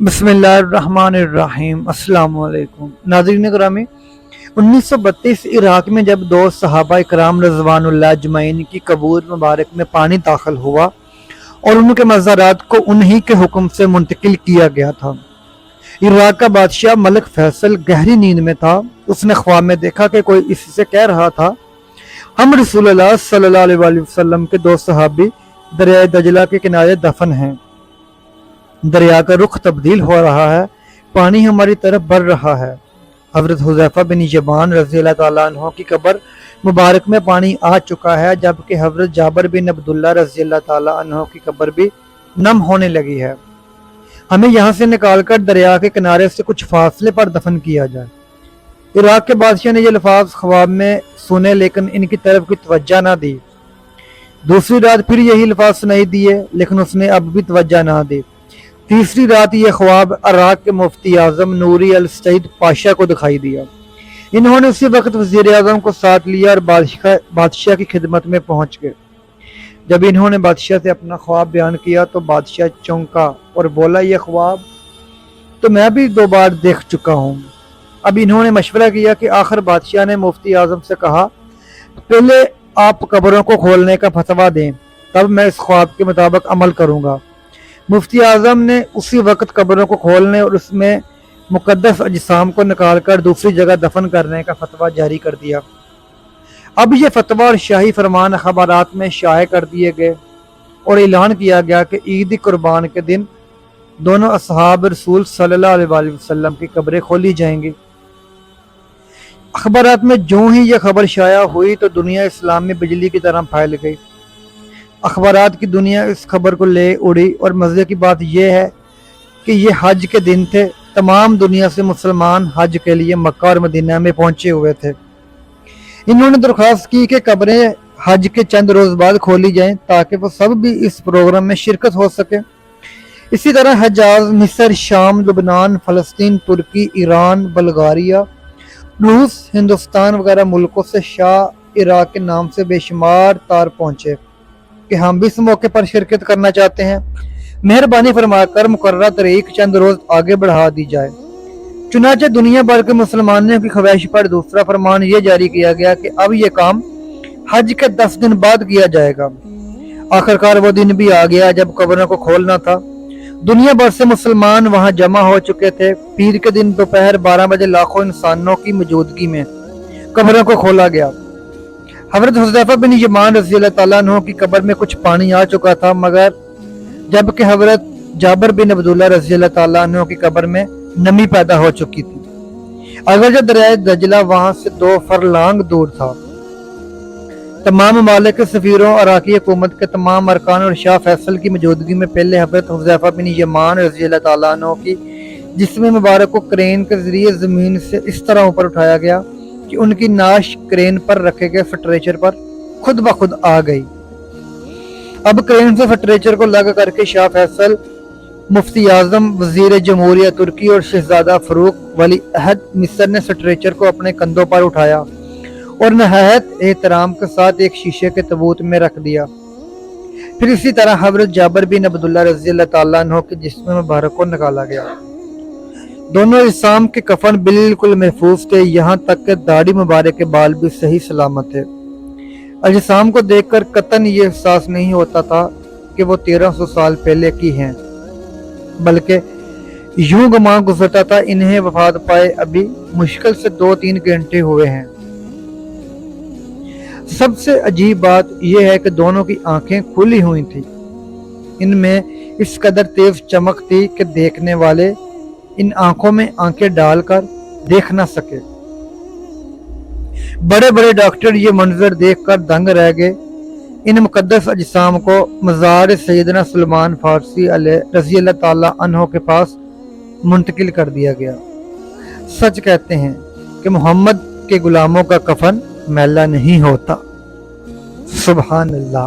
बिस्मिल्लाहिर्रहमानिर्रहीम। अस्सलाम वालेकुम नाज़रीन ग्रामी। 1932 इराक में जब दो सहाबा इकराम रज़वानुल्लाह अजमईन की कबूर मुबारक में पानी दाखिल हुआ और उनके मज़ारात को उन्हीं के हुक्म से मुंतकिल किया गया था। इराक का बादशाह मलिक फैसल गहरी नींद में था। उसने ख्वाब में देखा कि कोई इससे कह रहा था, हम रसूलुल्लाह सल्लल्लाहु अलैहि वसल्लम के दो सहाबी दरिया दजला के किनारे दफन हैं। दरिया का रुख तब्दील हो रहा है, पानी हमारी तरफ बढ़ रहा है। हज़रत हुज़ैफा बिन यमान रज़ियल्लाहु ताला अन्हु की कब्र मुबारक में पानी आ चुका है, जबकि हज़रत जाबिर बिन अब्दुल्लाह रज़ियल्लाहु ताला अन्हु की कब्र भी नम होने लगी है। हमें यहाँ से निकालकर दरिया के किनारे से कुछ फासले पर दफन किया जाए। इराक के बादशाह ने ये अल्फाज ख्वाब में सुने, लेकिन इनकी तरफ की तवज्जो न दी। दूसरी रात फिर यही अल्फाज सुनाई दिए, लेकिन उसने अब भी तवज्जो न दी। तीसरी रात ये ख्वाब इराक के मुफ्ती आजम नूरी अल सईद पाशा को दिखाई दिया। इन्होंने उसी वक्त वज़ीर आज़म को साथ लिया और बादशाह की खिदमत में पहुंच गए। जब इन्होंने बादशाह से अपना ख्वाब बयान किया तो बादशाह चौंका और बोला, यह ख्वाब तो मैं भी 2 बार देख चुका हूँ। अब इन्होंने मशवरा किया कि आखिर बादशाह ने मुफ्ती आजम से कहा, पहले आप कब्रों को खोलने का फतवा दें, तब मैं इस ख्वाब के मुताबिक अमल करूँगा। मुफ्ती आजम ने उसी वक्त कब्रों को खोलने और उसमें मुकद्दस अजसाम को निकालकर दूसरी जगह दफन करने का फतवा जारी कर दिया। अब यह फतवा और शाही फरमान अखबारात में शाये कर दिए गए और ऐलान किया गया कि ईद कुर्बान के दिन दोनों असहाब रसूल सल्लल्लाहु अलैहि वसल्लम की कब्रें खोली जाएंगी। अखबारात में जो ही यह खबर शाया हुई तो दुनिया इस्लाम में बिजली की तरह फैल गई। अखबारात की दुनिया इस खबर को ले उड़ी और मज़े की बात यह है कि ये हज के दिन थे। तमाम दुनिया से मुसलमान हज के लिए मक्का और मदीना में पहुंचे हुए थे। इन्होंने दरख्वास्त की कि कब्रें हज के चंद रोज़ बाद खोली जाएं ताकि वो सब भी इस प्रोग्राम में शिरकत हो सके। इसी तरह हजाज, मिस्र, शाम, लुबनान, फ़लस्तीन, तुर्की, ईरान, बल्गारिया, रूस, हिंदुस्तान वगैरह मुल्कों से शाह इराक के नाम से बेशुमार तार पहुंचे कि हम भी इस मौके पर शिरकत करना चाहते हैं। मेहरबानी फरमाकर मुकर्रर तारीख चंद रोज आगे बढ़ा दी जाए। चुनाचे दुनिया भर के मुसलमानों की ख्वाहिश पर दूसरा फरमान यह जारी किया गया कि अब यह काम हज के 10 दिन बाद किया जाएगा। आखिरकार वो दिन भी आ गया जब कब्रों को खोलना था। दुनिया भर से मुसलमान वहां जमा हो चुके थे। पीर के दिन दोपहर 12 बजे लाखों इंसानों की मौजूदगी में कब्रों को खोला गया। हज़रत हुज़ैफा बिन यमान रज़ियल्लाहु ताला अन्हु की कब्र में कुछ पानी आ चुका था, मगर जबकि हज़रत जाबिर बिन अब्दुल्लाह रज़ियल्लाहु ताला अन्हु की कब्र में नमी पैदा हो चुकी थी। अगर जो दरिया दजला वहां से 2 फरलांग दूर था। तमाम ममालिक के सफीरों, इराकी हुकूमत के तमाम अरकान और शाह फैसल की मौजूदगी में पहले हज़रत हुज़ैफा बिन यमान रज़ियल्लाहु ताला अन्हु की जिस्म मुबारक को क्रेन के जरिए जमीन से इस तरह ऊपर उठाया गया कि उनकी नाश क्रेन पर रखे गए स्ट्रेचर पर खुद ब खुद आ गई। अब क्रेन से स्ट्रेचर को लग करके शाह फैसल, मुफ्ती आजम, वजीर जमहूरिया तुर्की और शहजादा फरूक वली अहद मिस्र ने स्ट्रेचर को अपने कंधों पर उठाया और नहायत एहतराम के साथ एक शीशे के तबूत में रख दिया। फिर इसी तरह हज़रत जाबिर बिन अब्दुल्लाह रज़ियल्लाहु ताला अन्हु के जिस्म मुबारक को निकाला गया। दोनों इस्लाम के कफन बिल्कुल महफूज थे, यहाँ तक कि दाढ़ी मुबारक के बाल भी सही सलामत थे। अजसाम को देखकर कतन ये एहसास नहीं होता था कि वो 1300 साल पहले की हैं, बल्कि यूं गुमान गुजरता था इन्हें वफात पाए अभी मुश्किल से 2-3 घंटे हुए हैं। सबसे अजीब बात यह है कि दोनों की आंखें खुली हुई थी। इनमें इस कदर तेज चमक थी कि देखने वाले इन आंखों में आंखें डालकर देख न सके। बड़े बड़े डॉक्टर ये मंजर देखकर दंग रह गए। इन मुकद्दस अजसाम को मज़ार सैयदना सुलेमान फारसी रज़ियल्लाहु ताला अन्हु के पास मुंतकिल कर दिया गया। सच कहते हैं कि मोहम्मद के गुलामों का कफन मैला नहीं होता। सुभान अल्लाह।